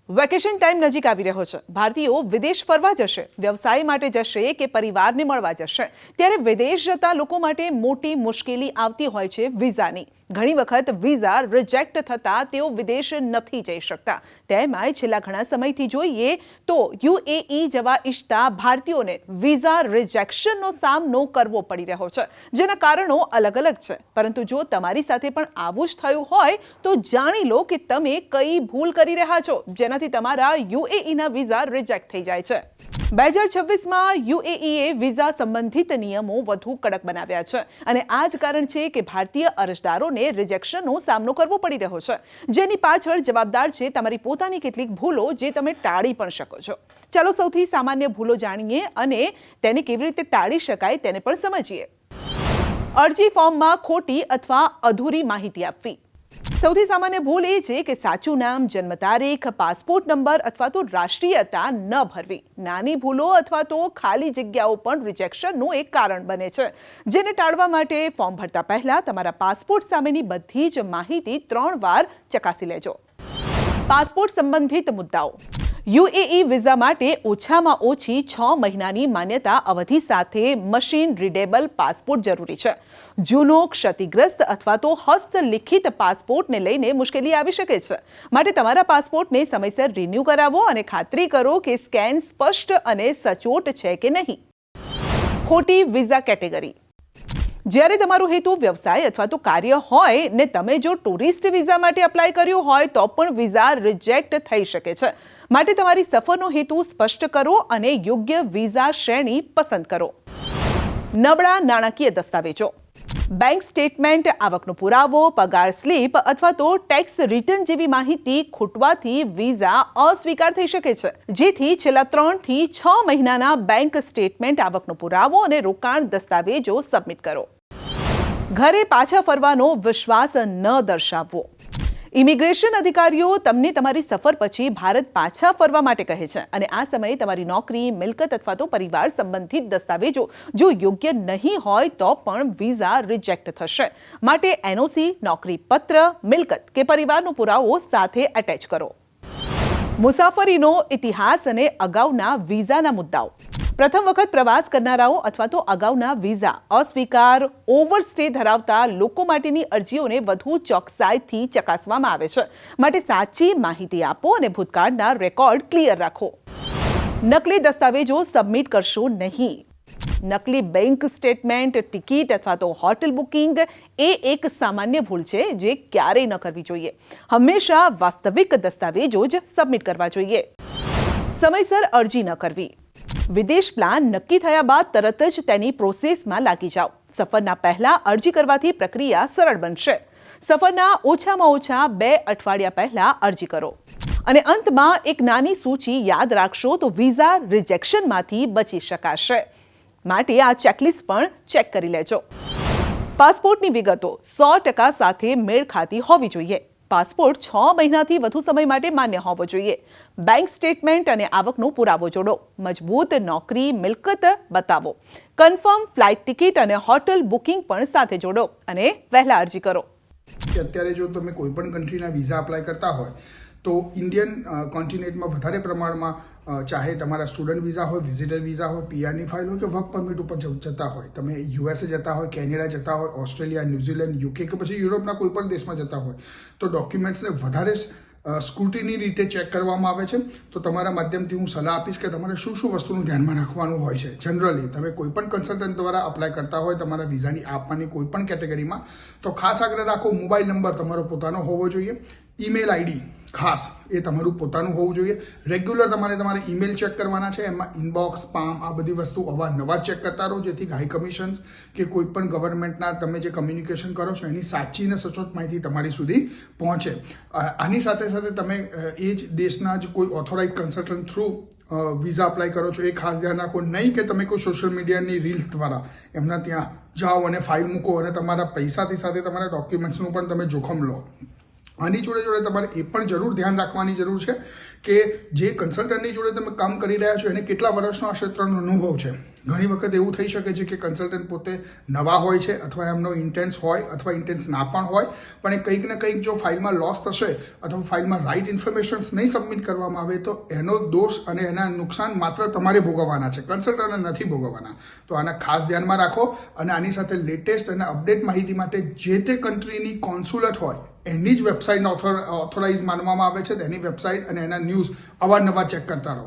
Vacation time નજીક આવી રહ્યો છે. ભારતીયો વિદેશ ફરવા જશે, વ્યવસાય માટે જશે કે પરિવારને મળવા જશે, ત્યારે વિદેશ જતા લોકો માટે મોટી મુશ્કેલી આવતી હોય છે વિઝાની. ઘણી વખત વિઝા રિજેક્ટ થતા તેઓ વિદેશ નથી જઈ શકતા. તેમાંય છેલ્લા ઘણા સમયથી જોઈએ તો યુએઈ જવા ઈચ્છતા ભારતીયોને વિઝા રિજેક્શનનો સામનો કરવો પડી રહ્યો છે, જેના કારણો અલગ અલગ છે. પરંતુ જો તમારી સાથે પણ આવું જ થયું હોય તો જાણી લો કે તમે કઈ ભૂલ કરી રહ્યા છો જેનાથી તમારા યુએઈના વિઝા રિજેક્ટ થઈ જાય છે. 2026માં યુએઈએ વિઝા સંબંધિત નિયમો વધુ કડક બનાવ્યા છે અને આ જ કારણ છે કે ભારતીય અરજદારોને રિજેક્શનનો સામનો કરવો પડી રહ્યો છે, જેની પાછળ જવાબદાર છે તમારી પોતાની કેટલીક ભૂલો જે તમે ટાળી પણ શકો છો. ચાલો સૌથી સામાન્ય ભૂલો જાણીએ અને તેને કેવી રીતે ટાળી શકાય તેને પણ સમજીએ. અરજી ફોર્મમાં ખોટી અથવા અધૂરી માહિતી આપવી. સૌથી સામાન્ય ભૂલ એ છે કે સાચું નામ, જન્મ તારીખ, પાસપોર્ટ નંબર અથવા તો રાષ્ટ્રીયતા ન ભરવી. નાની ભૂલો અથવા તો ખાલી જગ્યાઓ પણ રિજેક્શનનું એક કારણ બને છે, જેને ટાળવા માટે ફોર્મ ભરતા પહેલા તમારા પાસપોર્ટ સામેની બધી જ માહિતી 3 વાર ચકાસી લેજો. પાસપોર્ટ સંબંધિત મુદ્દાઓ. યુએઈ વિઝા માટે ઓછામાં ઓછી 6 મહિનાની માન્યતા અવધિ સાથે મશીન રીડેબલ પાસપોર્ટ જરૂરી છે. જૂનો, ક્ષતિગ્રસ્ત અથવા તો હસ્તલિખિત પાસપોર્ટને લઈને મુશ્કેલી આવી શકે છે, માટે તમારા પાસપોર્ટને સમયસર રિન્યૂ કરાવો અને ખાતરી કરો કે સ્કેન સ્પષ્ટ અને સચોટ છે કે નહીં. ખોટી વિઝા કેટેગરી. જ્યારે તમારો હેતુ વ્યવસાય અથવા તો કાર્ય હોય ને તમે જો ટુરિસ્ટ વિઝા માટે અપ્લાય કર્યું હોય તો પણ વિઝા રિજેક્ટ થઈ શકે છે, માટે તમારી સફરનો હેતુ સ્પષ્ટ કરો અને યોગ્ય વિઝા શ્રેણી પસંદ કરો. નબળા નાણાકીય દસ્તાવેજો. બેંક સ્ટેટમેન્ટ, આવકનો પુરાવો, પગાર સ્લીપ અથવા તો ટેક્સ રિટર્ન જેવી માહિતી ખૂટવાથી વિઝા અસ્વીકાર થઈ શકે છે, જેથી છેલ્લા 3 થી 6 મહિનાના બેંક સ્ટેટમેન્ટ, આવકનો પુરાવો અને રોકાણ દસ્તાવેજો સબમિટ કરો. ઘરે પાછા ફરવાનો વિશ્વાસ ન દર્શાવવો. ઇમિગ્રેશન અધિકારીઓ તમને તમારી સફર પછી ભારત પાછા ફરવા માટે કહે છે અને આ સમયે તમારી નોકરી, મિલકત અથવા તો પરિવાર સંબંધિત દસ્તાવેજો જો યોગ્ય નહીં હોય તો પણ વિઝા રિજેક્ટ થશે, માટે એનઓસી, નોકરી પત્ર, મિલકત કે પરિવારનો પુરાવો સાથે એટેચ કરો. મુસાફરીનો ઇતિહાસ અને અગાઉના વિઝાના મુદ્દાઓ. પ્રથમ વખત પ્રવાસ કરનારાઓ અથવા તો અગાઉના વિઝા અસ્વીકાર, ઓવરસ્ટે ધરાવતા લોકો માટેની અરજીઓને વધુ ચોકસાઈથી ચકાસવામાં આવે છે, માટે સાચી માહિતી આપો અને ભૂતકાળના રેકોર્ડ ક્લિયર રાખો. નકલી દસ્તાવેજો સબમિટ કરશો નહીં. નકલી બેંક સ્ટેટમેન્ટ, ટિકિટ અથવા તો હોટેલ બુકિંગ એ એક સામાન્ય ભૂલ છે જે ક્યારેય ન કરવી જોઈએ. હંમેશા વાસ્તવિક દસ્તાવેજો જ સબમિટ કરવા જોઈએ. સમયસર અરજી ન કરવી. વિદેશ પ્લાન નક્કી થયા બાદ તરત જ તેની પ્રોસેસમાં લાગી જાઓ. સફરના પહેલા અરજી કરવાથી પ્રક્રિયા સરળ બનશે. સફરના ઓછામાં ઓછા 2 અઠવાડિયા પહેલા અરજી કરો. અને અંતમાં એક નાની સૂચિ યાદ રાખશો તો વિઝા રિજેક્શનમાંથી બચી શકાશે, માટે આ ચેકલિસ્ટ પણ ચેક કરી લેજો. પાસપોર્ટની વિગતો 100% સાથે મેળ ખાતી હોવી જોઈએ. પાસપોર્ટ 6 મહિનાથી વધુ સમય માટે માન્ય હોવો જોઈએ. બેંક સ્ટેટમેન્ટ અને આવકનો પુરાવો જોડો. મજબૂત નોકરી, મિલકત બતાવો. કન્ફર્મ ફ્લાઇટ ટિકિટ અને હોટેલ બુકિંગ પણ સાથે જોડો અને વહેલા અરજી કરો. અત્યારે જો તમે કોઈ પણ કન્ટ્રીના વિઝા અપ્લાય કરતા હોય તો ઇન્ડિયન કોન્ટિનેન્ટમાં વધારે પ્રમાણમાં ચાહે તમારા સ્ટુડન્ટ વિઝા હોય, વિઝિટર વિઝા હોય, પીઆરની ફાઇલ હોય કે વર્ક પરમિટ ઉપર જતા હોય, તમે યુએસએ જતા હોય, કેનેડા જતા હોય, ઓસ્ટ્રેલિયા, ન્યુઝીલેન્ડ, યુકે કે પછી યુરોપના કોઈ પણ દેશમાં જતા હોય તો ડોક્યુમેન્ટ્સને વધારે સ્ક્રુટિની રીતે ચેક કરવામાં આવે છે. તો તમારા માધ્યમથી હું સલાહ આપીશ કે તમારે શું શું વસ્તુનું ધ્યાનમાં રાખવાનું હોય છે. જનરલી તમે કોઈ પણ કન્સલ્ટન્ટ દ્વારા અપ્લાય કરતા હોય તમારા વિઝાની આપવાની કોઈ પણ કેટેગરીમાં તો ખાસ આગ્રહ રાખો, મોબાઈલ નંબર તમારો પોતાનો હોવો જોઈએ. ઈમેલ આઈડી ખાસ એ તમારું પોતાનું હોવું જોઈએ. રેગ્યુલર તમારે ઈમેલ ચેક કરવાના છે, એમાં ઇનબોક્સ, સ્પામ આ બધી વસ્તુ અવારનવાર ચેક કરતા રહો, જેથી હાઈ કમિશન્સ કે કોઈ પણ ગવર્મેન્ટના તમે જે કમ્યુનિકેશન કરો છો એની સાચી અને સચોટ માહિતી તમારી સુધી પહોંચે. આની સાથે સાથે તમે એ જ દેશના જ કોઈ authorise consultant through visa apply કરો છો એ ખાસ ધ્યાન રાખો. નહીં કે તમે કોઈ સોશિયલ મીડિયાની રીલ્સ દ્વારા એમના ત્યાં જાઓ અને ફાઇલ મૂકો અને તમારા પૈસાથી સાથે તમારા ડોક્યુમેન્ટ્સનું પણ તમે જોખમ લો. આની જોડે જોડે તમારે એ પણ જરૂર ધ્યાન રાખવાની જરૂર છે કે જે કન્સલ્ટન્ટની જોડે તમે કામ કરી રહ્યા છો એને કેટલા વર્ષનો આ ક્ષેત્રનો અનુભવ છે. ઘણી વખત એવું થઈ શકે છે કે કન્સલ્ટન્ટ પોતે નવા હોય છે અથવા એમનો ઇન્ટેન્સ હોય અથવા ઇન્ટેન્સ ના પણ હોય, પણ એ કંઈક ને કંઈક જો ફાઇલમાં લોસ થશે અથવા ફાઇલમાં રાઇટ ઇન્ફોર્મેશન્સ નહીં સબમિટ કરવામાં આવે તો એનો દોષ અને એના નુકસાન માત્ર તમારે ભોગવવાના છે, કન્સલ્ટન્ટને નથી ભોગવવાના. તો આના ખાસ ધ્યાનમાં રાખો અને આની સાથે લેટેસ્ટ અને અપડેટ માહિતી માટે જે તે કન્ટ્રીની કોન્સ્યુલેટ હોય એની જ વેબસાઇટને ઓથોરાઇઝ માનવામાં આવે છે, તેની વેબસાઇટ અને એના ન્યૂઝ અવારનવાર ચેક કરતા રહો.